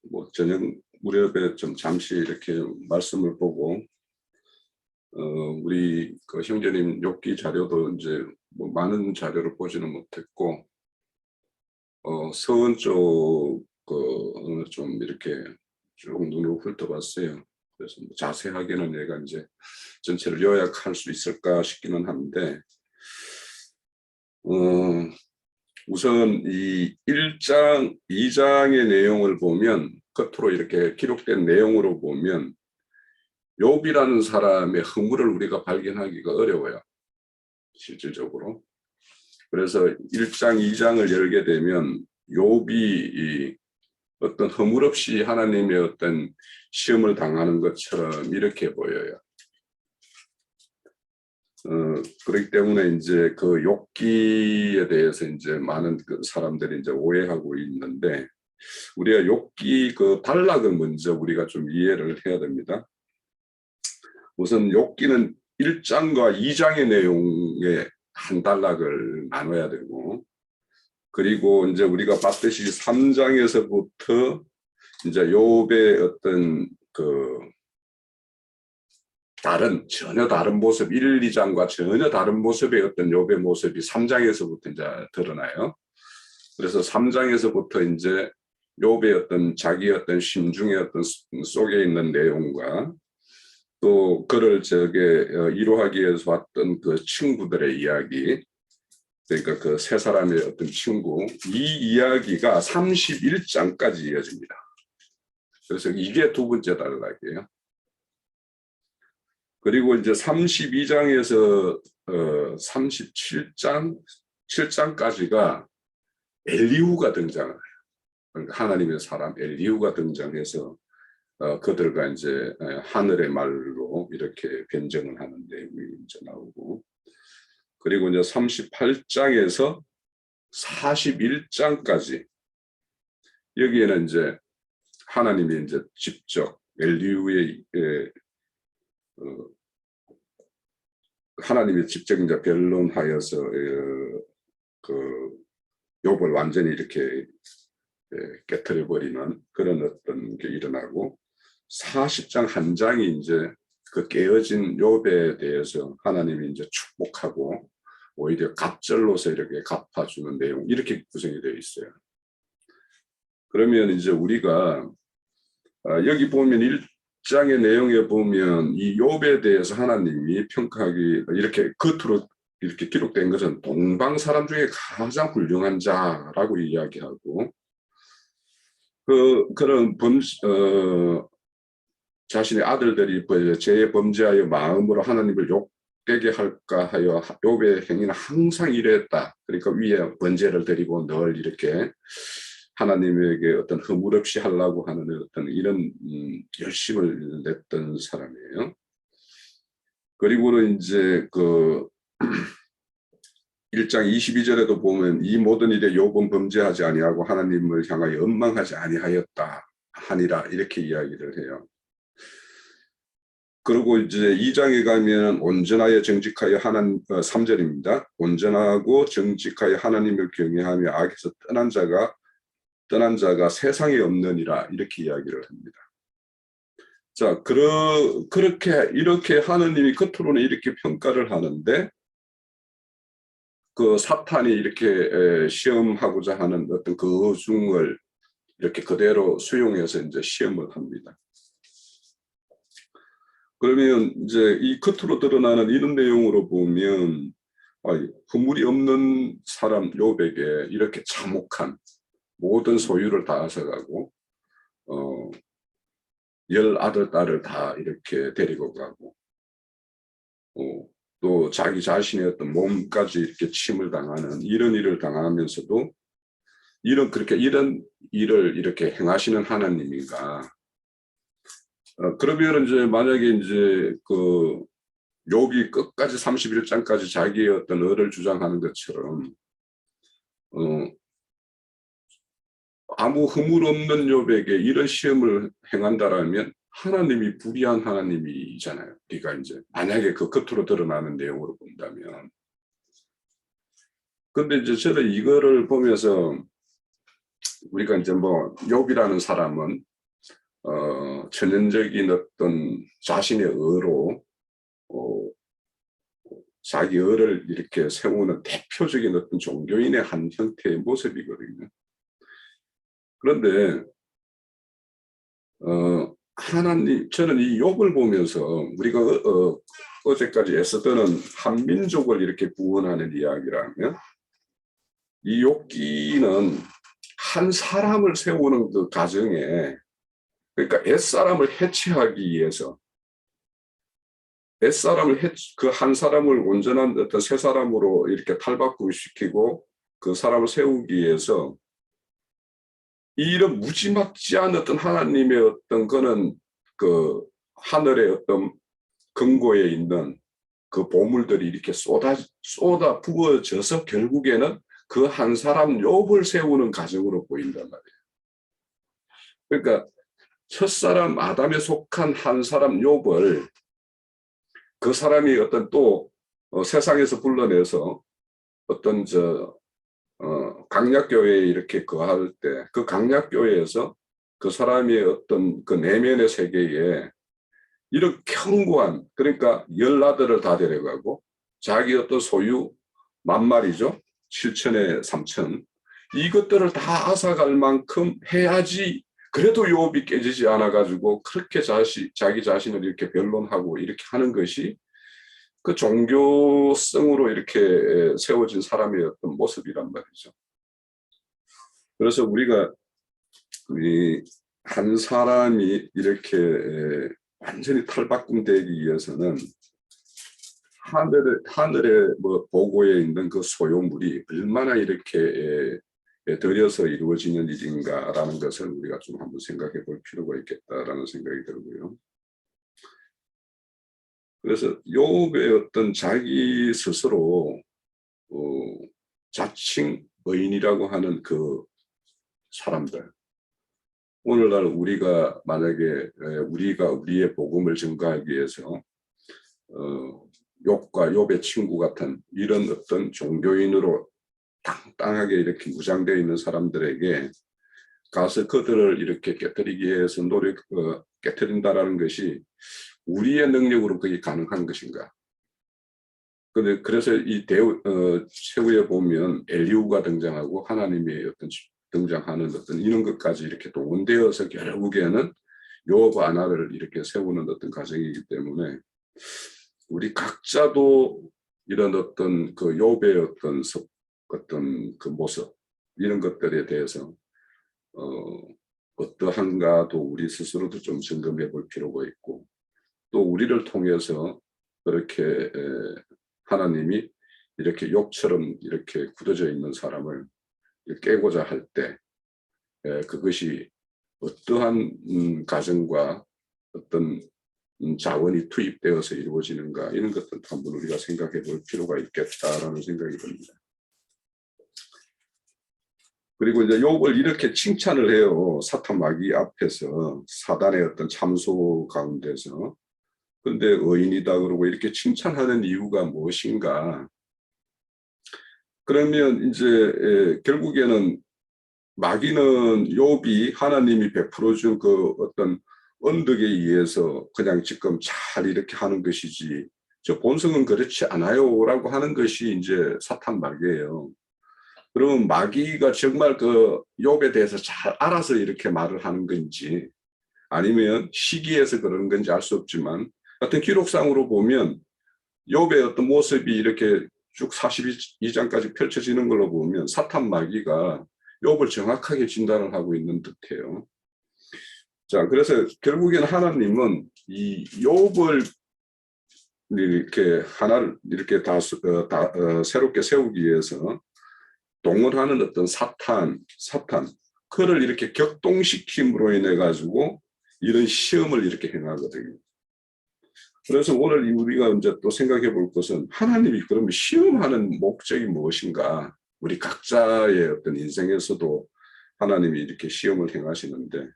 뭐 저녁 무렵에 좀 잠시 이렇게 말씀을 보고 우리 그 형제님 욥기 자료도 이제 뭐 많은 자료를 보지는 못했고 서원 쪽좀 이렇게 쭉 눈으로 훑어봤어요. 그래서 뭐 자세하게는 내가 이제 전체를 요약할 수 있을까 싶기는 한데 우선 이 1장, 2장의 내용을 보면 겉으로 이렇게 기록된 내용으로 보면 욥이라는 사람의 허물을 우리가 발견하기가 어려워요. 실질적으로. 그래서 1장, 2장을 열게 되면 욥이 어떤 허물 없이 하나님의 어떤 시험을 당하는 것처럼 이렇게 보여요. 그렇기 때문에 이제 그 욥기에 대해서 이제 많은 그 사람들이 이제 오해하고 있는데 우리가 욥기 그 단락을 먼저 우리가 좀 이해를 해야 됩니다. 우선 욥기는 1장과 2장의 내용에 한 단락을 나눠야 되고 그리고 이제 우리가 봤듯이 3장에서부터 이제 욥의 어떤 그 전혀 다른 모습, 1, 2장과 전혀 다른 모습의 어떤 욥의 모습이 3장에서부터 이제 드러나요. 그래서 3장에서부터 이제 욥의 어떤 자기 어떤 심중의 어떤 속에 있는 내용과 또 그를 이루하기 위해서 왔던 그 친구들의 이야기, 그러니까 그 세 사람의 어떤 친구, 이 이야기가 31장까지 이어집니다. 그래서 이게 두 번째 단락이에요. 그리고 이제 32장에서 37장, 7장까지가 엘리후가 등장해요. 그러니까 하나님의 사람 엘리후가 등장해서 그들과 이제 하늘의 말로 이렇게 변증을 하는 내용이 이제 나오고, 그리고 이제 38장에서 41장까지 여기에는 이제 하나님이 이제 직접 엘리후의 하나님이 직접 이제 변론하여서 그 욥을 완전히 이렇게 깨트려 버리는 그런 어떤 게 일어나고 40장 한 장이 이제 그 깨어진 욥에 대해서 하나님이 이제 축복하고 오히려 갑절로서 이렇게 갚아주는 내용 이렇게 구성이 되어 있어요. 그러면 이제 우리가 여기 보면 1장의 내용에 보면 이 욥에 대해서 하나님이 평가하기 이렇게 겉으로 이렇게 기록된 것은 동방 사람 중에 가장 훌륭한 자라고 이야기하고 그런 자신의 아들들이 죄에 범죄하여 마음으로 하나님을 욕되게 할까 하여 욥의 행위는 항상 이랬다. 그러니까 위에 번제를 드리고 늘 이렇게 하나님에게 어떤 허물 없이 하려고 하는 어떤 이런 열심을 냈던 사람이에요. 그리고는 이제 그 1장 22절에도 보면 이 모든 일에 욥은 범죄하지 아니하고 하나님을 향하여 원망하지 아니하였다 하니라 이렇게 이야기를 해요. 그리고 이제 2장에 가면 온전하여 정직하여 3절입니다. 온전하고 정직하여 하나님을 경외하며 악에서 떠난 자가 세상에 없느니라 이렇게 이야기를 합니다. 자, 이렇게 하나님이 겉으로는 이렇게 평가를 하는데 그 사탄이 이렇게 시험하고자 하는 어떤 그 어중을 이렇게 그대로 수용해서 이제 시험을 합니다. 그러면 이제 이 겉으로 드러나는 이런 내용으로 보면 허물이 없는 사람 욥에게 이렇게 참혹한 모든 소유를 다 앗아가고 10 아들 딸을 다 이렇게 데리고 가고 또 자기 자신의 어떤 몸까지 이렇게 침을 당하는 이런 일을 당하면서도 이런 일을 이렇게 행하시는 하나님인가? 그러면 이제 만약에 이제 그 욥이 끝까지 31장까지 자기의 어떤 의를 주장하는 것처럼 아무 허물 없는 욥에게 이런 시험을 행한다라면 하나님이 불의한 하나님이잖아요. 그러니까 이제 만약에 그 겉으로 드러나는 내용으로 본다면. 근데 이제 저는 이거를 보면서 우리가 이제 뭐 욥이라는 사람은 천연적인 어떤 자신의 의로 어, 자기 의를 이렇게 세우는 대표적인 어떤 종교인의 한 형태의 모습이거든요. 그런데 하나님, 저는 이 욥을 보면서 우리가 어제까지 애쓰던 한민족을 이렇게 구원하는 이야기라면 이 욥기는 한 사람을 세우는 그 과정에, 그러니까 옛사람을 해체하기 위해서 옛사람을 그 한 사람을 온전한 어떤 새 사람으로 이렇게 탈바꿈시키고 그 사람을 세우기 위해서 이런 무지막지한 어떤 하나님의 어떤 거는 그 하늘의 어떤 근고에 있는 그 보물들이 이렇게 쏟아 부어져서 결국에는 그 한 사람 욥을 세우는 과정으로 보인단 말이에요. 그러니까 첫사람 아담에 속한 한 사람 욥을 그 사람이 어떤 또 세상에서 불러내서 어떤 강약교회에 이렇게 거할 때 그 강약교회에서 그 사람의 어떤 그 내면의 세계에 이런 견고한, 그러니까 열나들을 다 데려가고 자기 어떤 소유 만말이죠. 7천에 3천 이것들을 다 앗아갈 만큼 해야지 그래도 욥이 깨지지 않아 가지고 그렇게 자기 자신을 이렇게 변론하고 이렇게 하는 것이 그 종교성으로 이렇게 세워진 사람의 어떤 모습이란 말이죠. 그래서 우리가 한 사람이 이렇게 완전히 탈바꿈되기 위해서는 하늘의 뭐 보고에 있는 그 소유물이 얼마나 이렇게 들여서 이루어지는 일인가라는 것을 우리가 좀 한번 생각해 볼 필요가 있겠다라는 생각이 들고요. 그래서 욥의 어떤 자기 스스로 자칭 의인이라고 하는 그 사람들, 오늘날 우리가 만약에 우리가 우리의 복음을 증거하기 위해서 욥과 욥의 친구 같은 이런 어떤 종교인으로 땅땅하게 이렇게 무장되어 있는 사람들에게 가서 그들을 이렇게 깨뜨리기 위해서 깨뜨린다라는 것이 우리의 능력으로 그게 가능한 것인가? 그래서 이 최후에 보면 엘리후가 등장하고 하나님의 어떤 등장하는 어떤 이런 것까지 이렇게 동원되어서 결국에는 욥 하나를 이렇게 세우는 어떤 과정이기 때문에 우리 각자도 이런 어떤 그 욥의 어떤 그 모습 이런 것들에 대해서 어떠한가도 우리 스스로도 좀 점검해 볼 필요가 있고 또 우리를 통해서 그렇게 하나님이 이렇게 욥처럼 이렇게 굳어져 있는 사람을 깨고자 할 때 그것이 어떠한 가정과 어떤 자원이 투입되어서 이루어지는가 이런 것들도 한번 우리가 생각해 볼 필요가 있겠다라는 생각이 듭니다. 그리고 이제 욥을 이렇게 칭찬을 해요. 사탄 마귀 앞에서 사단의 어떤 참소 가운데서. 그런데 의인이다 그러고 이렇게 칭찬하는 이유가 무엇인가? 그러면 이제 결국에는 마귀는 욥이 하나님이 베풀어 준 그 어떤 언덕에 의해서 그냥 지금 잘 이렇게 하는 것이지 저 본성은 그렇지 않아요라고 하는 것이 이제 사탄 마귀예요. 그러면 마귀가 정말 그 욥에 대해서 잘 알아서 이렇게 말을 하는 건지 아니면 시기해서 그러는 건지 알 수 없지만 어떤 기록상으로 보면 욥의 어떤 모습이 이렇게 쭉 42장까지 펼쳐지는 걸로 보면 사탄 마귀가 욥을 정확하게 진단을 하고 있는 듯해요. 자, 그래서 결국에는 하나님은 이 욥을 이렇게 하나를 이렇게 새롭게 세우기 위해서 동원하는 어떤 사탄, 그를 이렇게 격동시킴으로 인해 가지고 이런 시험을 이렇게 행하거든요. 그래서 오늘 우리가 이제 또 생각해 볼 것은 하나님이 그러면 시험하는 목적이 무엇인가? 우리 각자의 어떤 인생에서도 하나님이 이렇게 시험을 행하시는데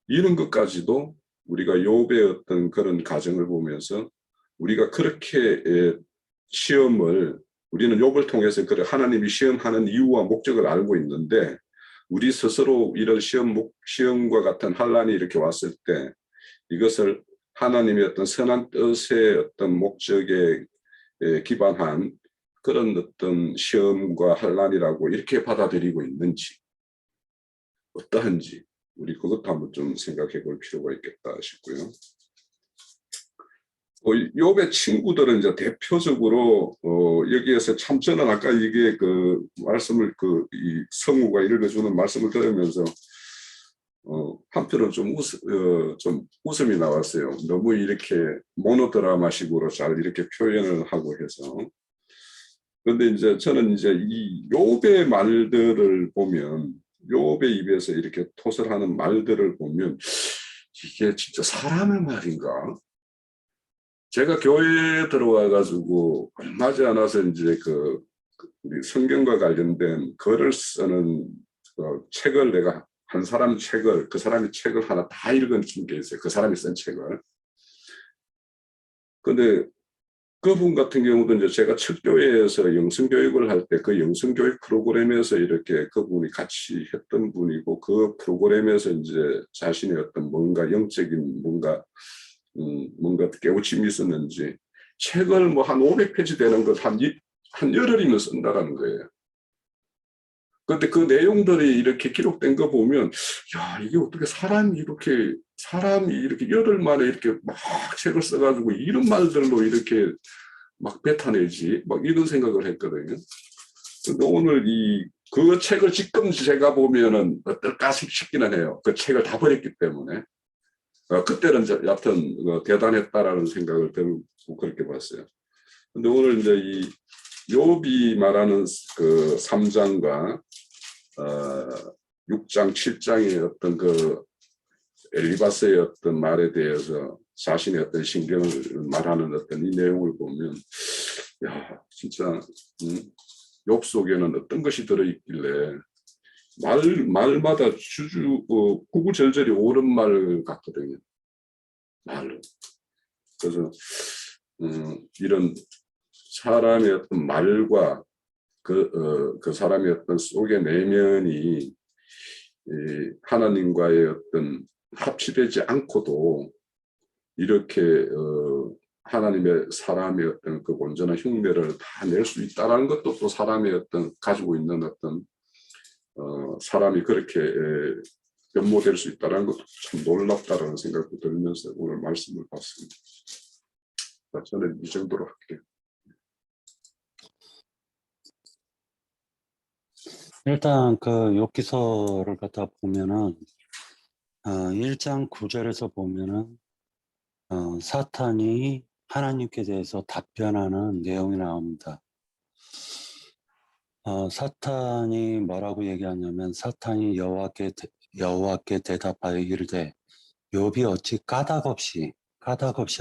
이런 것까지도 우리가 욥의 어떤 그런 가정을 보면서 우리가 그렇게 시험을 우리는 욥을 통해서 하나님이 시험하는 이유와 목적을 알고 있는데 우리 스스로 이런 시험과 같은 환란이 이렇게 왔을 때 이것을 하나님의 어떤 선한 뜻의 어떤 목적에 기반한 그런 어떤 시험과 환란이라고 이렇게 받아들이고 있는지 어떠한지 우리 그것도 한번 좀 생각해 볼 필요가 있겠다 싶고요. 욥의 친구들은 이제 대표적으로 여기에서 참 저는 아까 이게 그 말씀을 이 성우가 읽어주는 말씀을 들으면서 한편으로 좀 웃음이 나왔어요. 너무 이렇게 모노드라마식으로 잘 이렇게 표현을 하고 해서. 그런데 이제 저는 이제 이 욥의 말들을 보면 욥의 입에서 이렇게 토설하는 말들을 보면 이게 진짜 사람의 말인가? 제가 교회에 들어와 가지고 얼마 지 않아서 이제 우리 성경과 관련된 글을 쓰는 책을 내가 한 사람 책을 그 사람의 책을 하나 다 읽은 게 있어요. 그 사람이 쓴 책을. 근데 그분 같은 경우도 이제 제가 첫 교회에서 영성교육을 할 때 그 영성교육 프로그램에서 이렇게 그분이 같이 했던 분이고 그 프로그램에서 이제 자신의 어떤 뭔가 영적인 뭔가 깨우침이 있었는지 책을 뭐 한 500페이지 되는 것 한 열흘이면 쓴다라는 거예요. 그런데 그 내용들이 이렇게 기록된 거 보면 야 이게 어떻게 사람이 이렇게 열흘 만에 이렇게 막 책을 써가지고 이런 말들로 이렇게 막 뱉어내지 막 이런 생각을 했거든요. 근데 오늘 그 책을 지금 제가 보면은 어떨까 싶기는 해요. 그 책을 다 버렸기 때문에. 그때는 여하튼 대단했다라는 생각을 들고 그렇게 봤어요. 근데 오늘 이제 이 욥이 말하는 그 3장과 6장, 7장의 어떤 그 엘리바스의 어떤 말에 대해서 자신의 어떤 신경을 말하는 어떤 이 내용을 보면 야 진짜 욥 속에는 어떤 것이 들어있길래 말마다 구구절절이 옳은 말 같거든요. 말로. 그래서 이런 사람의 어떤 말과 그 사람의 어떤 속의 내면이 하나님과의 어떤 합치되지 않고도 이렇게 하나님의 사람의 어떤 그 온전한 흉내를 다 낼 수 있다는 것도 또 사람의 어떤 가지고 있는 어떤 사람이 그렇게 연모될 수 있다는 것도 참 놀랍다라는 생각도 들면서 오늘 말씀을 봤습니다. 저는 이 정도로 할게요. 일단 그 욥기서를 갖다 보면은 1장 9절에서 보면은 사탄이 하나님께 대해서 답변하는 내용이 나옵니다. 사탄이 뭐라고 얘기하냐면 사탄이 여호와께 대답하여 이르되 욥이 어찌 까닭없이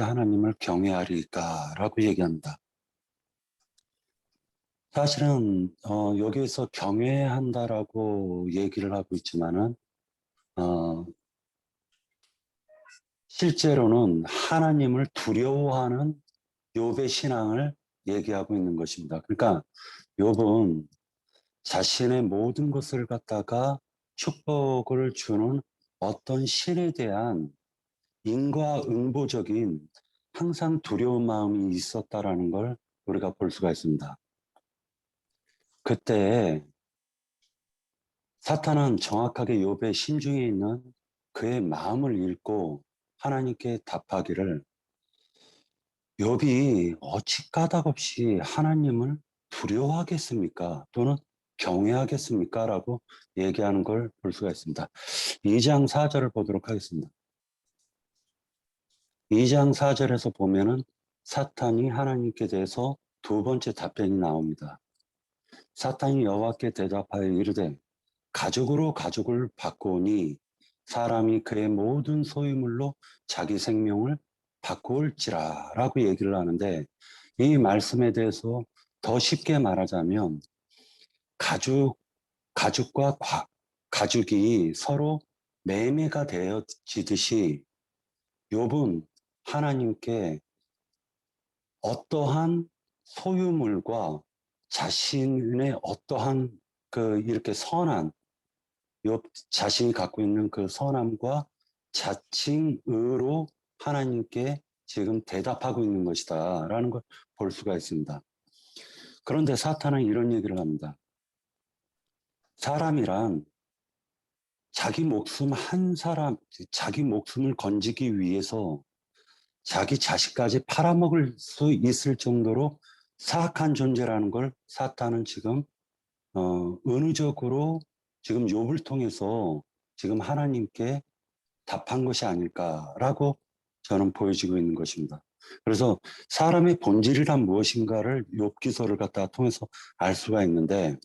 하나님을 경외하리까라고 얘기합니다. 사실은 여기에서 경외한다라고 얘기를 하고 있지만은 실제로는 하나님을 두려워하는 욥의 신앙을 얘기하고 있는 것입니다. 그러니까 욥은 자신의 모든 것을 갖다가 축복을 주는 어떤 신에 대한 인과응보적인 항상 두려운 마음이 있었다라는 걸 우리가 볼 수가 있습니다. 그때 사탄은 정확하게 욥의 심중에 있는 그의 마음을 읽고 하나님께 답하기를 욥이 어찌 까닭없이 하나님을 두려워하겠습니까? 또는 경외하겠습니까? 라고 얘기하는 걸 볼 수가 있습니다. 2장 4절을 보도록 하겠습니다. 2장 4절에서 보면은 사탄이 하나님께 대해서 두 번째 답변이 나옵니다. 사탄이 여호와께 대답하여 이르되 가죽으로 가죽을 바꾸니 사람이 그의 모든 소유물로 자기 생명을 바꿀지라 라고 얘기를 하는데 이 말씀에 대해서 더 쉽게 말하자면 가죽과 가죽이 서로 매매가 되어지듯이 욥은 하나님께 어떠한 소유물과 자신의 어떠한 이렇게 선한 욥 자신이 갖고 있는 그 선함과 자칭의로 하나님께 지금 대답하고 있는 것이다라는 걸 볼 수가 있습니다. 그런데 사탄은 이런 얘기를 합니다. 사람이란 자기 목숨 한 사람, 자기 목숨을 건지기 위해서 자기 자식까지 팔아먹을 수 있을 정도로 사악한 존재라는 걸 사탄은 지금 은유적으로 지금 욥을 통해서 지금 하나님께 답한 것이 아닐까라고 저는 보여지고 있는 것입니다. 그래서 사람의 본질이란 무엇인가를 욥기서를 갖다가 통해서 알 수가 있는데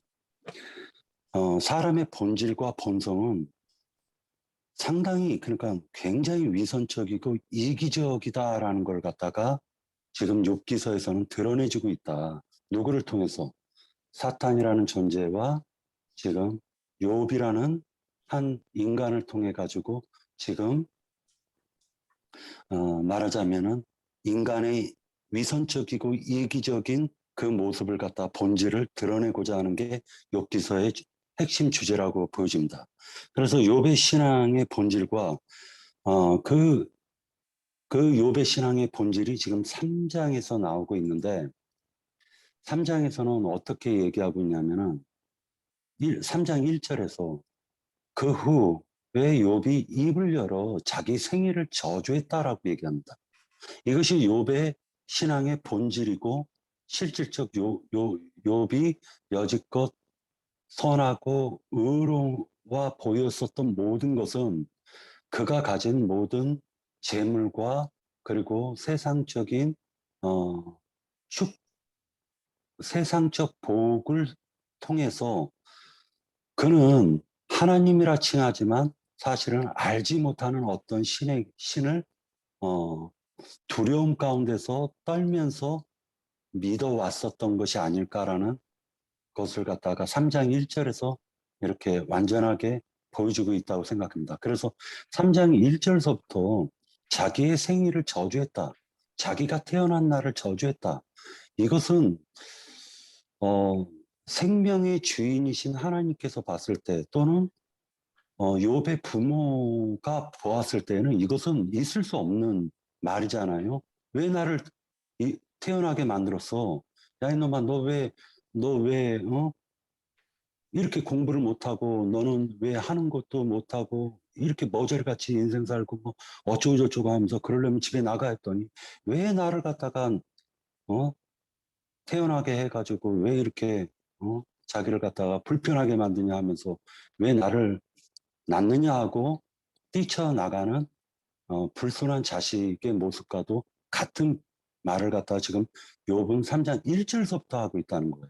사람의 본질과 본성은 상당히 그러니까 굉장히 위선적이고 이기적이다라는 걸 갖다가 지금 욥기서에서는 드러내주고 있다. 누구를 통해서? 사탄이라는 존재와 지금 욥이라는 한 인간을 통해 가지고 지금 말하자면은 인간의 위선적이고 이기적인 그 모습을 갖다 본질을 드러내고자 하는 게 욥기서의 핵심 주제라고 보여집니다. 그래서 욥의 신앙의 본질과 그 욥의 신앙의 본질이 지금 3장에서 나오고 있는데 3장에서는 어떻게 얘기하고 있냐면은 3장 1절에서 그 후에 욥이 입을 열어 자기 생일을 저주했다라고 얘기합니다. 이것이 욥의 신앙의 본질이고 실질적 욥이 여지껏 선하고 의로와 보였었던 모든 것은 그가 가진 모든 재물과 그리고 세상적인 세상적 복을 통해서 그는 하나님이라 칭하지만 사실은 알지 못하는 어떤 신을 두려움 가운데서 떨면서 믿어왔었던 것이 아닐까라는 것을 갖다가 3장 1절에서 이렇게 완전하게 보여주고 있다고 생각합니다. 그래서 3장 1절서부터 자기의 생일을 저주했다. 자기가 태어난 날을 저주했다. 이것은 생명의 주인이신 하나님께서 봤을 때 또는 욥의 부모가 보았을 때는 이것은 있을 수 없는 말이잖아요. 왜 나를 태어나게 만들었어? 야 이놈아 너 왜 이렇게 공부를 못하고 너는 왜 하는 것도 못하고 이렇게 머저리같이 인생 살고 뭐 어쩌고저쩌고 하면서 그러려면 집에 나가 했더니 왜 나를 갖다가 태어나게 해가지고 왜 이렇게 자기를 갖다가 불편하게 만드냐 하면서 왜 나를 낳느냐 하고 뛰쳐나가는 불순한 자식의 모습과도 같은 말을 갖다가 지금 욥은 3장 1절서부터 하고 있다는 거예요.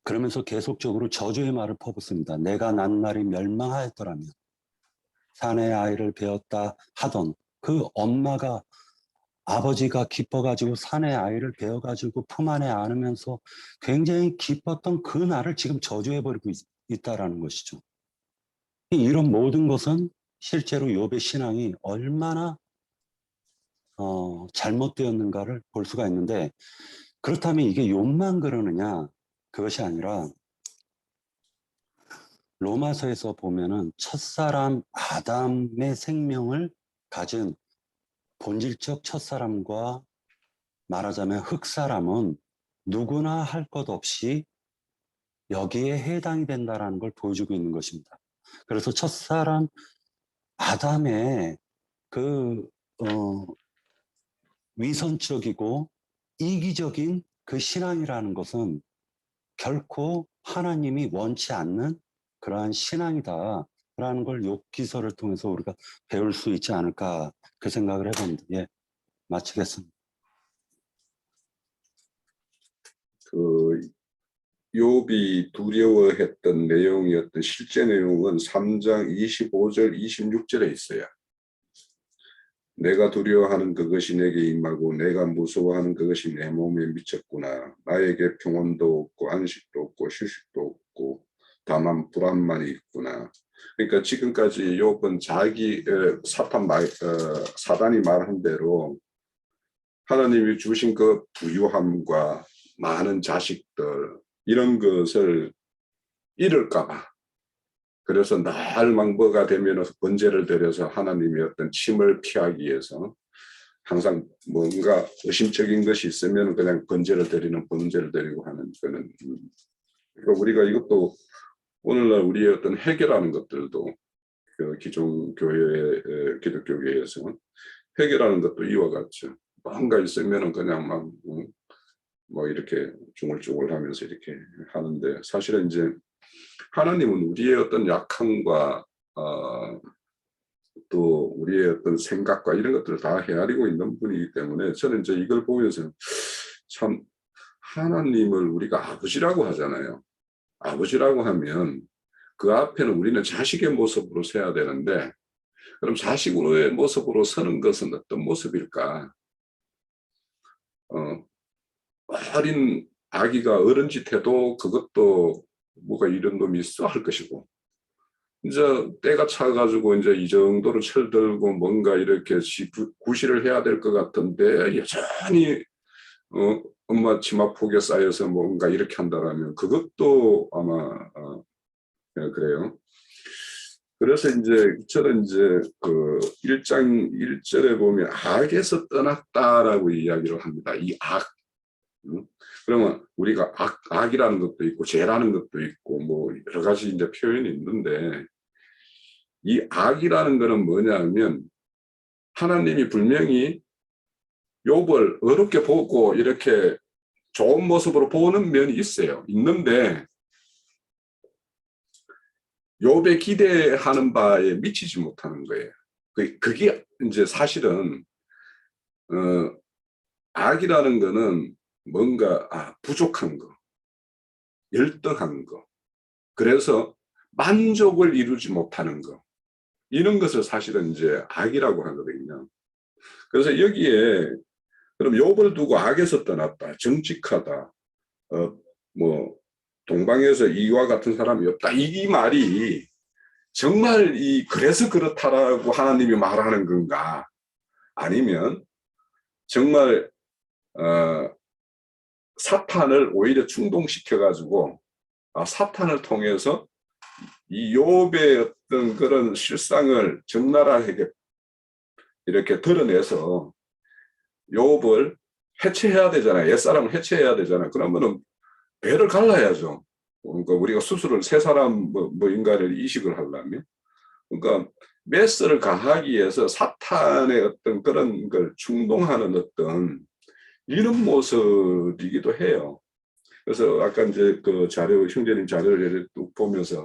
그러면서 계속적으로 저주의 말을 퍼붓습니다. 내가 난 날이 멸망하였더라면 사내 아이를 베었다 하던 그 엄마가 아버지가 기뻐가지고 사내 아이를 베어가지고 품 안에 안으면서 굉장히 기뻤던 그 날을 지금 저주해버리고 있다라는 것이죠. 이런 모든 것은 실제로 욥의 신앙이 얼마나 잘못되었는가를 볼 수가 있는데 그렇다면 이게 욥만 그러느냐? 그것이 아니라 로마서에서 보면은 첫사람 아담의 생명을 가진 본질적 첫사람과 말하자면 흑사람은 누구나 할 것 없이 여기에 해당이 된다라는 걸 보여주고 있는 것입니다. 그래서 첫사람 아담의 그 위선적이고 이기적인 그 신앙이라는 것은 결코 하나님이 원치 않는 그러한 신앙이다라는 걸 욥기서를 통해서 우리가 배울 수 있지 않을까 그 생각을 해봅니다. 예, 마치겠습니다. 그 욥이 두려워했던 내용이었던 실제 내용은 3장 25절 26절에 있어요. 내가 두려워하는 그것이 내게 임하고 내가 무서워하는 그것이 내 몸에 미쳤구나. 나에게 평온도 없고 안식도 없고 휴식도 없고 다만 불안만이 있구나. 그러니까 지금까지 욥은 자기 사단이 말한 대로 하나님이 주신 그 부유함과 많은 자식들 이런 것을 잃을까 봐 그래서 날 망버가 되면 번제를 드려서 하나님의 어떤 침을 피하기 위해서 항상 뭔가 의심적인 것이 있으면 그냥 번제를 드리고 하는 그런 그러니까 우리가 이것도 오늘날 우리의 어떤 해결하는 것들도 그 기존 교회 기독교계에서 해결하는 것도 이와 같죠. 뭔가 있으면은 그냥 막 뭐 이렇게 중얼중얼하면서 이렇게 하는데 사실은 이제 하나님은 우리의 어떤 약함과 또 우리의 어떤 생각과 이런 것들을 다 헤아리고 있는 분이기 때문에 저는 이제 이걸 보면서 참 하나님을 우리가 아버지라고 하잖아요. 아버지라고 하면 그 앞에는 우리는 자식의 모습으로 서야 되는데 그럼 자식의 모습으로 서는 것은 어떤 모습일까? 어린 아기가 어른 짓 해도 그것도 뭐가 이런 놈이 있어 할 것이고 이제 때가 차가지고 이제 이 정도로 철들고 뭔가 이렇게 구실을 해야 될 것 같은데 여전히 엄마 치마폭에 쌓여서 뭔가 이렇게 한다라면 그것도 아마 그래요. 그래서 이제 저는 이제 그 1장 1절에 보면 악에서 떠났다라고 이야기를 합니다. 이 악. 그러면 우리가 악이라는 것도 있고 죄라는 것도 있고 뭐 여러 가지 이제 표현이 있는데 이 악이라는 거는 뭐냐면 하나님이 분명히 욥을 어렵게 보고 이렇게 좋은 모습으로 보는 면이 있어요. 있는데 욥의 기대하는 바에 미치지 못하는 거예요. 그게 이제 사실은 악이라는 거는 뭔가 부족한 거, 열등한 거, 그래서 만족을 이루지 못하는 거 이런 것을 사실은 이제 악이라고 하거든요. 그래서 여기에 그럼 욥을 두고 악에서 떠났다, 정직하다, 뭐 동방에서 이와 같은 사람이 없다 이 말이 정말 그래서 그렇다라고 하나님이 말하는 건가? 아니면 정말 사탄을 오히려 충동시켜 가지고 사탄을 통해서 이 욥의 어떤 그런 실상을 적나라하게 이렇게 드러내서 욥을 해체해야 되잖아요. 옛사람을 해체해야 되잖아요. 그러면은 배를 갈라야죠. 그러니까 우리가 수술을 새 사람 인간을 이식을 하려면 그러니까 메스를 가하기 위해서 사탄의 어떤 그런 걸 충동하는 어떤 이런 모습이기도 해요. 그래서 아까 이제 그 자료, 형제님 자료를 쭉 보면서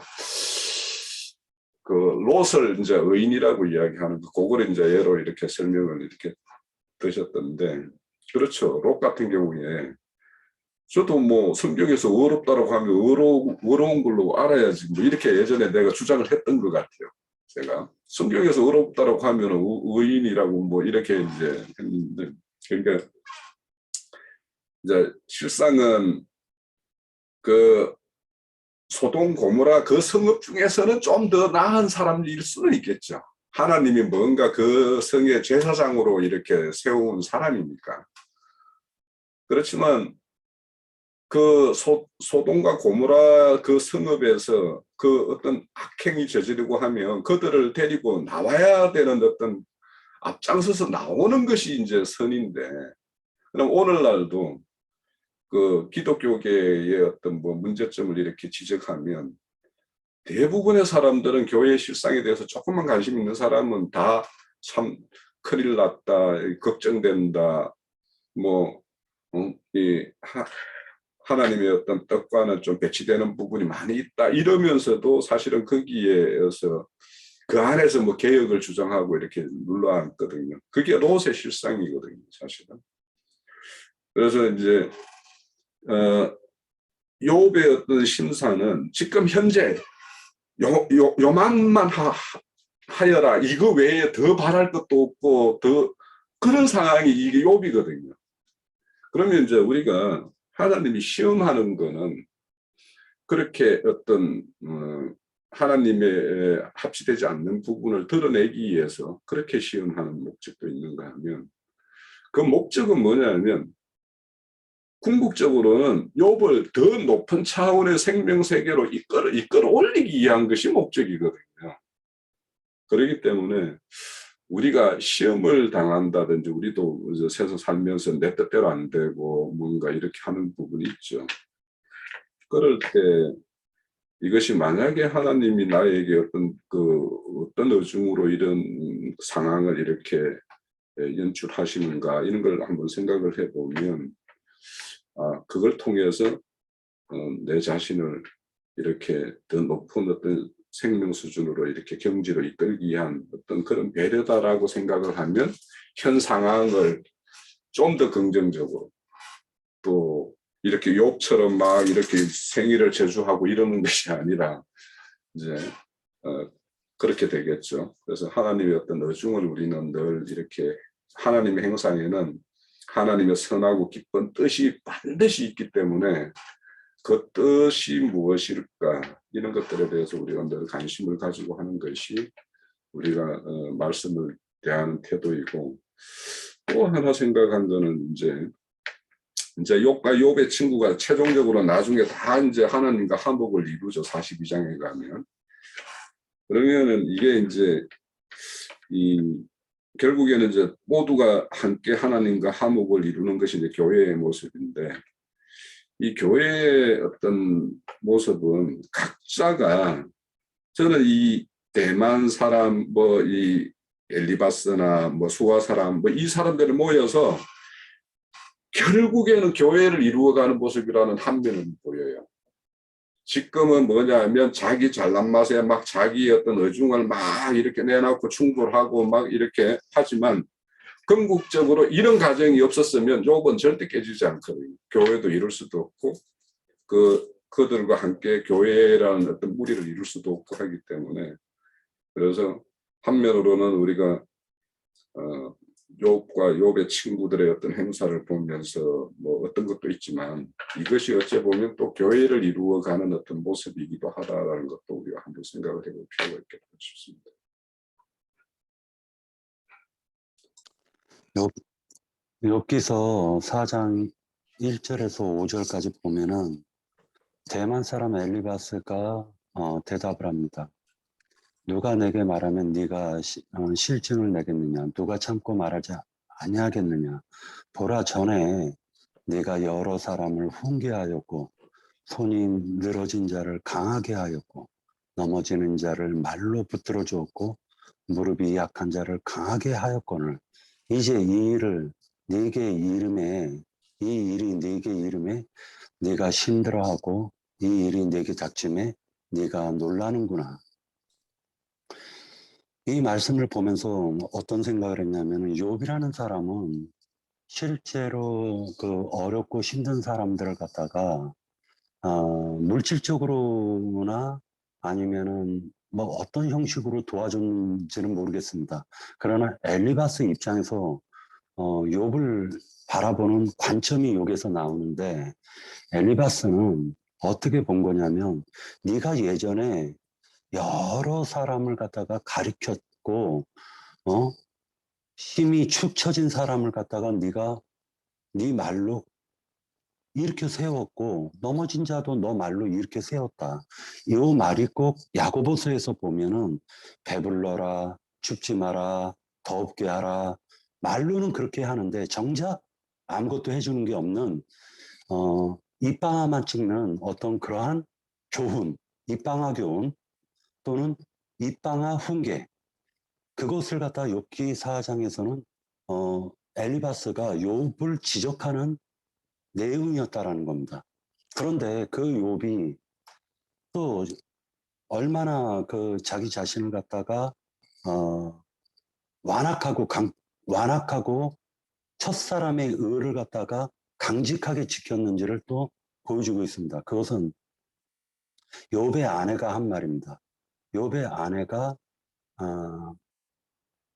그 롯을 이제 의인이라고 이야기하는 그거를 이제 예로 이렇게 설명을 이렇게 드셨던데 그렇죠. 롯 같은 경우에 저도 뭐 성경에서 어렵다라고 하면 어려운 걸로 알아야지 뭐 이렇게 예전에 내가 주장을 했던 것 같아요. 제가 성경에서 어렵다라고 하면 의인이라고 뭐 이렇게 이제 했는데 그러니까 이제 실상은 그 소돔 고모라 그 성읍 중에서는 좀 더 나은 사람일 수는 있겠죠. 하나님이 뭔가 그 성의 제사장으로 이렇게 세운 사람이니까. 그렇지만 그 소돔과 고모라 그 성읍에서 그 어떤 악행이 저지르고 하면 그들을 데리고 나와야 되는 어떤 앞장서서 나오는 것이 이제 선인데 그럼 오늘날도 그 기독교계의 어떤 뭐 문제점을 이렇게 지적하면 대부분의 사람들은 교회 실상에 대해서 조금만 관심 있는 사람은 다 참 큰일 났다, 걱정된다, 뭐 하나님의 어떤 뜻과는 좀 배치되는 부분이 많이 있다 이러면서도 사실은 거기에서 그 안에서 뭐 개혁을 주장하고 이렇게 눌러앉거든요. 그게 롯의 실상이거든요, 사실은. 그래서 이제 욥의 어떤 심사는 지금 현재 요만만 하여라 이거 외에 더 바랄 것도 없고 더 그런 상황이 이게 욥이거든요. 그러면 이제 우리가 하나님이 시험하는 거는 그렇게 어떤 하나님의 합치되지 않는 부분을 드러내기 위해서 그렇게 시험하는 목적도 있는가 하면 그 목적은 뭐냐면 궁극적으로는 욥을 더 높은 차원의 생명 세계로 이끌어 올리기 위한 것이 목적이거든요. 그렇기 때문에 우리가 시험을 당한다든지 우리도 세상 살면서 내 뜻대로 안 되고 뭔가 이렇게 하는 부분이 있죠. 그럴 때 이것이 만약에 하나님이 나에게 어떤 어중으로 이런 상황을 이렇게 연출하시는가 이런 걸 한번 생각을 해보면 그걸 통해서 내 자신을 이렇게 더 높은 어떤 생명 수준으로 이렇게 경지로 이끌기 위한 어떤 그런 배려다라고 생각을 하면 현 상황을 좀 더 긍정적으로 또 이렇게 욥처럼 막 이렇게 생의를 저주하고 이러는 것이 아니라 이제 그렇게 되겠죠. 그래서 하나님의 어떤 어중을 우리는 늘 이렇게 하나님의 행상에는 하나님의 선하고 기쁜 뜻이 반드시 있기 때문에 그 뜻이 무엇일까 이런 것들에 대해서 우리가 늘 관심을 가지고 하는 것이 우리가 말씀을 대하는 태도이고 또 하나 생각한 거는 이제 욥과 욥의 친구가 최종적으로 나중에 다 이제 하나님과 화목을 이루죠. 42장에 가면. 그러면은 이게 이제 결국에는 이제 모두가 함께 하나님과 화목을 이루는 것이 이제 교회의 모습인데 이 교회의 어떤 모습은 각자가 저는 이 대만 사람 뭐 이 엘리바스나 뭐 수아 사람 뭐 이 사람들이 모여서 결국에는 교회를 이루어가는 모습이라는 한 면은 보여요. 지금은 뭐냐면 자기 잘난 맛에 막 자기 어떤 어중을 막 이렇게 내놓고 충돌하고 막 이렇게 하지만 궁극적으로 이런 가정이 없었으면 욥은 절대 깨지지 않거든요. 교회도 이룰 수도 없고 그들과 함께 교회라는 어떤 무리를 이룰 수도 없고 하기 때문에 그래서 한면으로는 우리가 욥과 욥의 친구들의 어떤 행사를 보면서 뭐 어떤 것도 있지만 이것이 어찌 보면 또 교회를 이루어가는 어떤 모습이기도 하다라는 것도 우리가 한번 생각을 해볼 필요가 있겠다 싶습니다. 욥기서 4장 1절에서 5절까지 보면은 대만 사람 엘리바스가 대답을 합니다. 누가 내게 말하면 네가 실증을 내겠느냐? 누가 참고 말하지 아니하겠느냐? 보라, 전에 네가 여러 사람을 훈계하였고 손이 늘어진 자를 강하게 하였고 넘어지는 자를 말로 붙들어 주었고 무릎이 약한 자를 강하게 하였거늘 이제 이 일을 네게 이름에 이 일이 네게 이름에 네가 힘들어하고 이 일이 네게 닥침에 네가 놀라는구나. 이 말씀을 보면서 어떤 생각을 했냐면 욥이라는 사람은 실제로 그 어렵고 힘든 사람들을 갖다가 물질적으로나 아니면은 뭐 어떤 형식으로 도와줬는지는 모르겠습니다. 그러나 엘리바스 입장에서 욥을 바라보는 관점이 여기서 나오는데 엘리바스는 어떻게 본 거냐면 네가 예전에 여러 사람을 갖다가 가리켰고 힘이 축 처진 사람을 갖다가 네가 네 말로 이렇게 세웠고 넘어진 자도 너 말로 이렇게 세웠다. 이 말이 꼭 야고보서에서 보면은 배불러라, 춥지 마라, 더웁게 하라. 말로는 그렇게 하는데 정작 아무것도 해주는 게 없는 입방아만 찍는 어떤 그러한 교훈, 입방아 교훈 또는 입방아 훈계 그것을 갖다 욥기 4장에서는 엘리바스가 욥을 지적하는 내용이었다라는 겁니다. 그런데 그 욥이 또 얼마나 그 자기 자신을 갖다가 완악하고 첫사람의 의를 갖다가 강직하게 지켰는지를 또 보여주고 있습니다. 그것은 욥의 아내가 한 말입니다. 욥의 아내가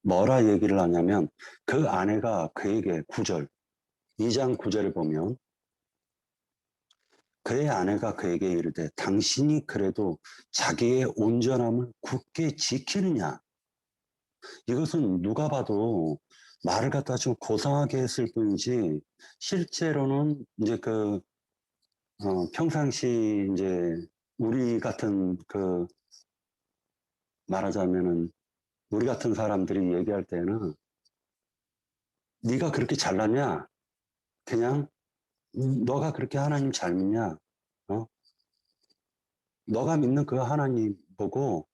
뭐라 얘기를 하냐면 그 아내가 그에게 9절 2장 9절에 보면 그의 아내가 그에게 이르되 당신이 그래도 자기의 온전함을 굳게 지키느냐. 이것은 누가 봐도 말을 갖다 좀 고상하게 했을 뿐이지 실제로는 이제 평상시 이제 우리 같은 말하자면은 우리 같은 사람들이 얘기할 때는 네가 그렇게 잘났냐? 그냥 너가 그렇게 하나님 잘 믿냐? 어? 너가 믿는 그 하나님 보고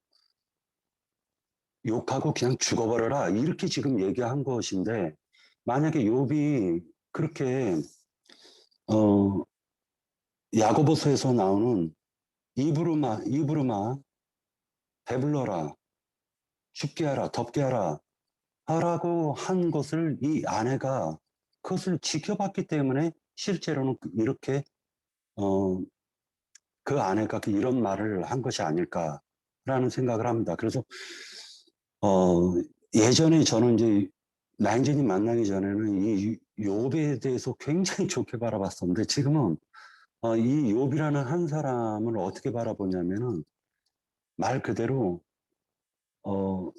욕하고 그냥 죽어버려라. 이렇게 지금 얘기한 것인데 만약에 욥이 그렇게 어, 야고보서에서 나오는 입으로만 배불러라, 춥게 하라, 덥게 하라 하라고 한 것을 이 아내가 그것을 지켜봤기 때문에 실제로는 이렇게 어, 그 아내가 이런 말을 한 것이 아닐까라는 생각을 합니다. 그래서 예전에 저는 이제 라인제님 만나기 전에는 이 욥에 대해서 굉장히 좋게 바라봤었는데 지금은 이 욥이라는 한 사람을 어떻게 바라보냐면은 말 그대로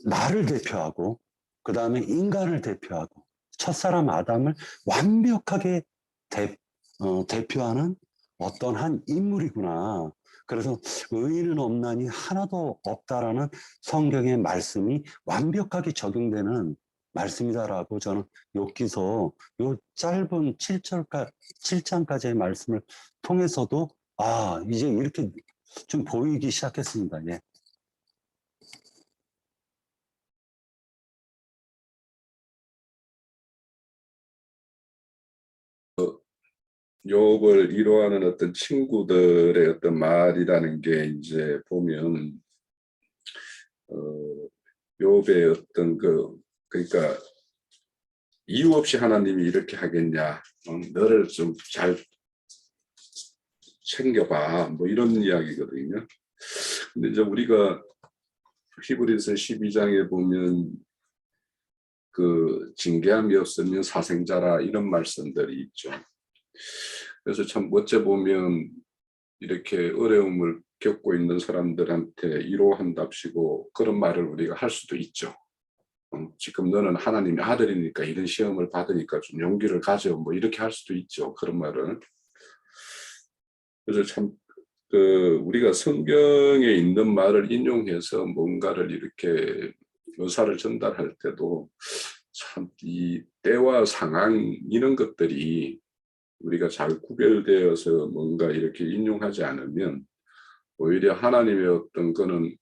나를 대표하고 그 다음에 인간을 대표하고 첫사람 아담을 완벽하게 대표하는 어떤 한 인물이구나. 그래서 의인은 없나니 하나도 없다라는 성경의 말씀이 완벽하게 적용되는 말씀이다라고 저는 욥기서 요 짧은 7장까지의 말씀을 통해서도 이제 이렇게 좀 보이기 시작했습니다. 예. 욥을 위로하는 어떤 친구들의 어떤 말이라는 게 이제 보면 욥의 어떤 그러니까 이유 없이 하나님이 이렇게 하겠냐, 너를 좀 잘 챙겨봐, 뭐 이런 이야기거든요. 근데 이제 우리가 히브리서 12장에 보면 그 징계함이 없으면 사생자라 이런 말씀들이 있죠. 그래서 참 어째 보면 이렇게 어려움을 겪고 있는 사람들한테 위로한답시고 그런 말을 우리가 할 수도 있죠. 지금 너는 하나님의 아들이니까 이런 시험을 받으니까 좀 용기를 가져, 뭐 이렇게 할 수도 있죠. 그런 말을. 그래서 참 우리가 성경에 있는 말을 인용해서 뭔가를 이렇게 의사를 전달할 때도 참 이 때와 상황 이런 것들이 우리가 잘 구별되어서 뭔가 이렇게 인용하지 않으면 오히려 하나님의 어떤 거는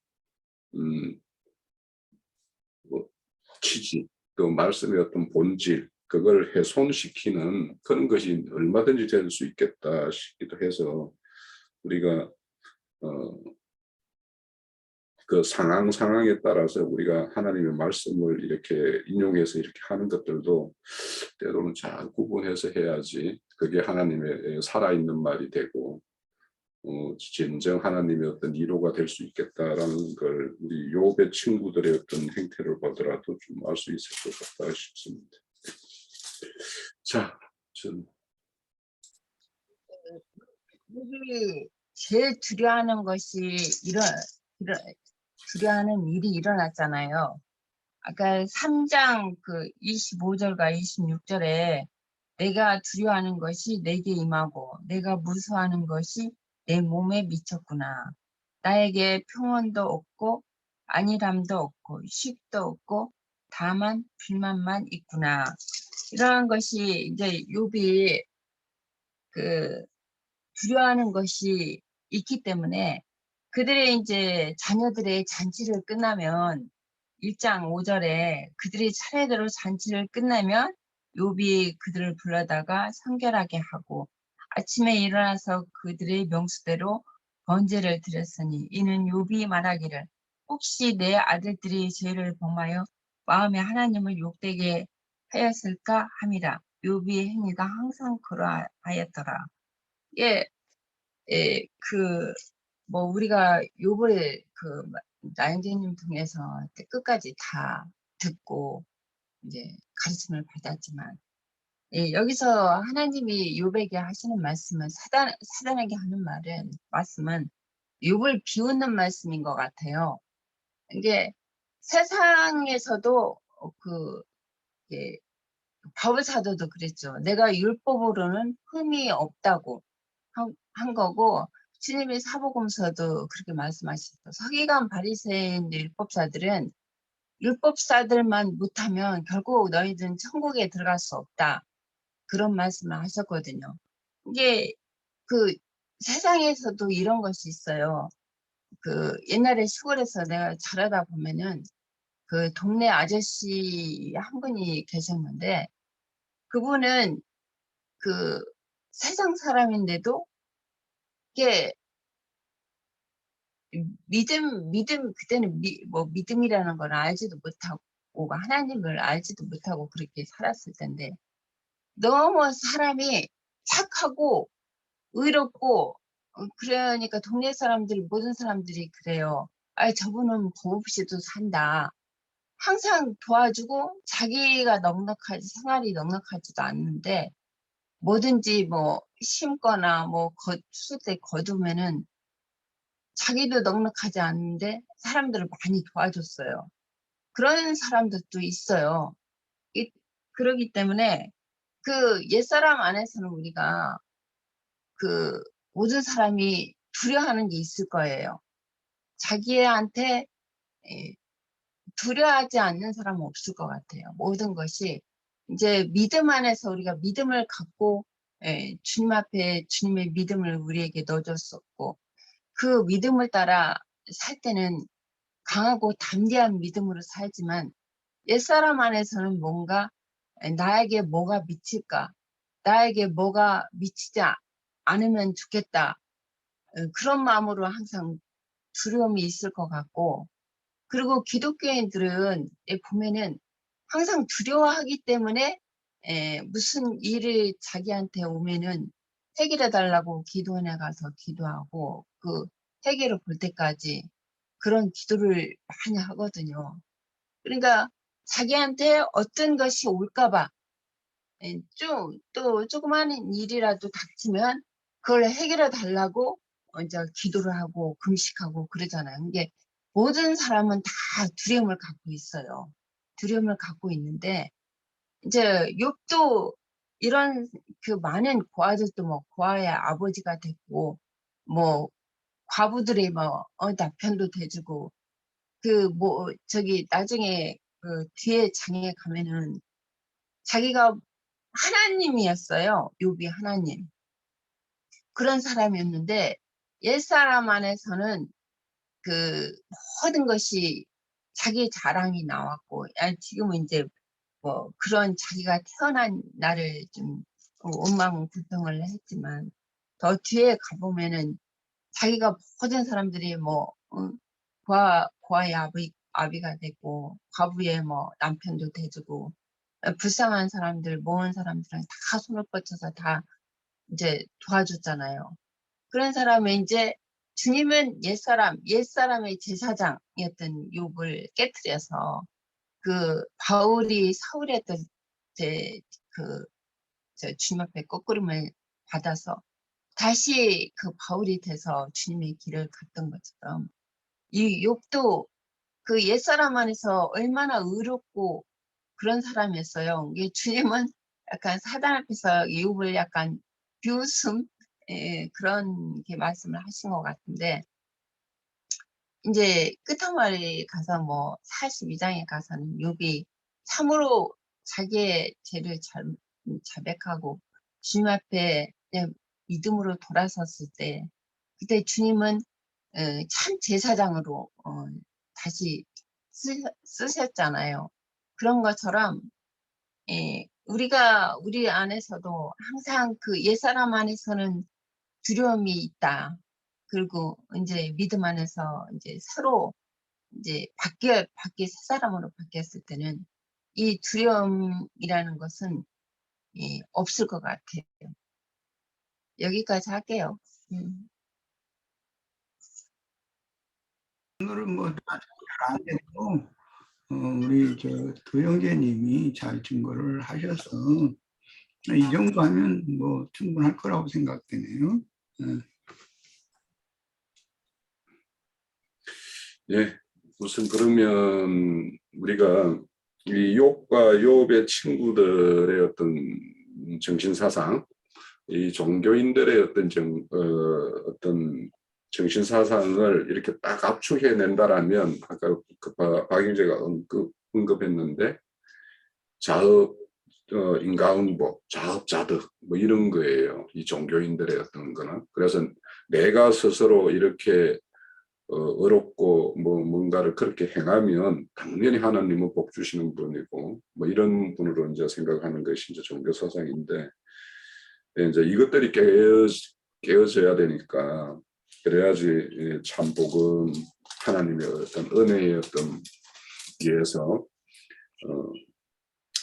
뭐 취지, 또 말씀의 어떤 본질, 그걸 훼손시키는 그런 것이 얼마든지 될 수 있겠다 싶기도 해서 우리가 그 상황에 따라서 우리가 하나님의 말씀을 이렇게 인용해서 이렇게 하는 것들도 때로는 잘 구분해서 해야지 그게 하나님의 살아있는 말이 되고 진정 하나님의 어떤 위로가 될 수 있겠다라는 걸 우리 욥의 친구들의 어떤 행태를 보더라도 좀 알 수 있을 것 같다 싶습니다. 자, 우리 제일 두려워하는 것이 두려워하는 일이 일어났잖아요. 아까 3장 25절과 26절에 내가 두려워하는 것이 내게 임하고 내가 무서워하는 것이 내 몸에 미쳤구나. 나에게 평온도 없고 안일함도 없고 쉼도 없고 다만 불만만 있구나. 이러한 것이 이제 욥이 두려워하는 것이 있기 때문에 그들의 이제 자녀들의 잔치를 끝나면 1장 5절에 그들이 차례대로 잔치를 끝나면 욥이 그들을 불러다가 성결하게 하고 아침에 일어나서 그들의 명수대로 번제를 드렸으니 이는 욥이 말하기를 혹시 내 아들들이 죄를 범하여 마음에 하나님을 욕되게 하였을까 함이라. 욥의 행위가 항상 그러하였더라. 예, 예, 우리가 요번에 나영재님 통해서 끝까지 다 듣고 이제 가르침을 받았지만, 예, 여기서 하나님이 욥에게 하시는 말씀은 사단에게 하는 말씀은 욥을 비웃는 말씀인 것 같아요. 이게 세상에서도 예, 바울사도도 그랬죠. 내가 율법으로는 흠이 없다고 한 거고, 주님의 사복음서도 그렇게 말씀하셨죠. 서기관 바리새인 율법사들은 율법사들만 못하면 결국 너희들은 천국에 들어갈 수 없다. 그런 말씀을 하셨거든요. 이게 그 세상에서도 이런 것이 있어요. 그 옛날에 시골에서 내가 자라다 보면은 그 동네 아저씨 한 분이 계셨는데, 그분은 그 세상 사람인데도 이게 그때는 뭐 믿음이라는 걸 알지도 못하고 하나님을 알지도 못하고 그렇게 살았을 텐데, 너무 사람이 착하고 의롭고, 그러니까 동네 사람들 모든 사람들이 그래요. 아, 저분은 법 없이도 산다. 항상 도와주고 자기가 생활이 넉넉하지도 않는데 뭐든지 뭐 심거나 뭐 추수 때 거두면은 자기도 넉넉하지 않은데 사람들을 많이 도와줬어요. 그런 사람들도 있어요. 그러기 때문에 그 옛사람 안에서는 우리가 그 모든 사람이 두려워하는 게 있을 거예요. 자기한테 두려워하지 않는 사람은 없을 것 같아요. 모든 것이 이제 믿음 안에서 우리가 믿음을 갖고 주님 앞에 주님의 믿음을 우리에게 넣어줬었고, 그 믿음을 따라 살 때는 강하고 담대한 믿음으로 살지만, 옛사람 안에서는 뭔가 나에게 뭐가 미칠까, 나에게 뭐가 미치지 않으면 좋겠다, 그런 마음으로 항상 두려움이 있을 것 같고, 그리고 기독교인들은 보면은 항상 두려워하기 때문에 무슨 일을 자기한테 오면은 해결해 달라고 기도원에 가서 기도하고 그 해결을 볼 때까지 그런 기도를 많이 하거든요. 그러니까 자기한테 어떤 것이 올까 봐 또 조그마한 일이라도 닥치면 그걸 해결해 달라고 이제 기도를 하고 금식하고 그러잖아요. 이게 모든 사람은 다 두려움을 갖고 있어요. 두려움을 갖고 있는데 이제 욥도 이런 그 많은 고아들도 뭐 고아의 아버지가 됐고, 뭐 과부들의 뭐 남편도 돼주고, 그 뭐 저기 나중에 그 뒤에 장에 가면은 자기가 하나님이었어요. 욥이 하나님. 그런 사람이었는데 옛사람 안에서는 그 모든 것이 자기 자랑이 나왔고, 지금은 이제 뭐 그런 자기가 태어난 날을 좀 원망불평을 했지만, 더 뒤에 가보면은 자기가 모든 사람들이 뭐 고아의 아비가 되고 과부의 뭐 남편도 돼주고, 불쌍한 사람들 모은 사람들은 다 손을 뻗쳐서 다 이제 도와줬잖아요. 그런 사람은 이제 주님은 옛사람의 제사장이었던 욥을 깨트려서 그 바울이 사울했던 주님 앞에 거꾸름을 받아서 다시 그 바울이 돼서 주님의 길을 갔던 것처럼, 이 욥도 그 옛사람 안에서 얼마나 의롭고 그런 사람이었어요. 이게 주님은 약간 사단 앞에서 욥을 약간 비웃음 그런 게 말씀을 하신 것 같은데, 이제 끝머리 가서 뭐 42장에 가서는 욥이 참으로 자기의 죄를 자백하고 주님 앞에 그냥 믿음으로 돌아섰을 때, 그때 주님은 참 제사장으로 다시 쓰셨잖아요. 그런 것처럼 우리 안에서도 항상 그 옛사람 안에서는 두려움이 있다. 그리고 이제 믿음 안에서 이제 새로 이제 밖에 새 사람으로 바뀌었을 때는 이 두려움이라는 것은 없을 것 같아요. 여기까지 할게요. 오늘은 뭐 안 돼도 우리 도영재님이 잘 증거를 하셔서 이 정도 하면 뭐 충분할 거라고 생각되네요. 예, 우선 그러면 우리가 이 욥과 욥의 친구들의 어떤 정신 사상, 이 종교인들의 어떤 정신 사상을 이렇게 딱 압축해낸다라면 아까 박영재가 언급했는데 자업, 인과응보, 자업자득 뭐 이런 거예요. 이 종교인들의 어떤 거는. 그래서 내가 스스로 이렇게 어렵고 뭐 뭔가를 그렇게 행하면 당연히 하나님은 복 주시는 분이고 뭐 이런 분으로 이제 생각하는 것이 이제 종교 사상인데 이제 이것들이 깨어져야 되니까 그래야지 참 복은 하나님의 어떤 은혜의 어떤 위에서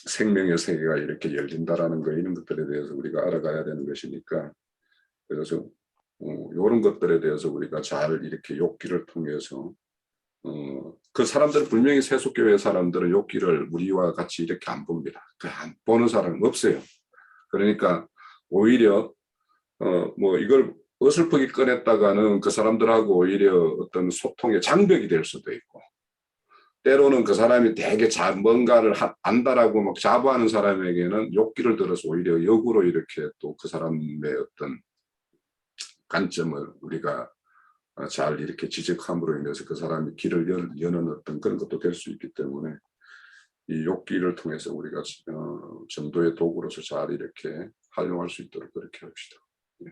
생명의 세계가 이렇게 열린다라는 거 이런 것들에 대해서 우리가 알아가야 되는 것이니까 그래서 이런 것들에 대해서 우리가 잘 이렇게 욥기를 통해서 그 사람들은 분명히 세속교회 사람들은 욥기를 우리와 같이 이렇게 안 봅니다. 안 보는 사람은 없어요. 그러니까 오히려 뭐 이걸 어설프게 꺼냈다가는 그 사람들하고 오히려 어떤 소통의 장벽이 될 수도 있고 때로는 그 사람이 되게 뭔가를 안다라고 막 자부하는 사람에게는 욥기를 들어서 오히려 역으로 이렇게 또 그 사람의 어떤 관점을 우리가 잘 이렇게 지적함으로 인해서 그 사람이 길을 여는 어떤 그런 것도 될 수 있기 때문에 이 욥기를 통해서 우리가 전도의 도구로서 잘 이렇게 활용할 수 있도록 그렇게 합시다. 네.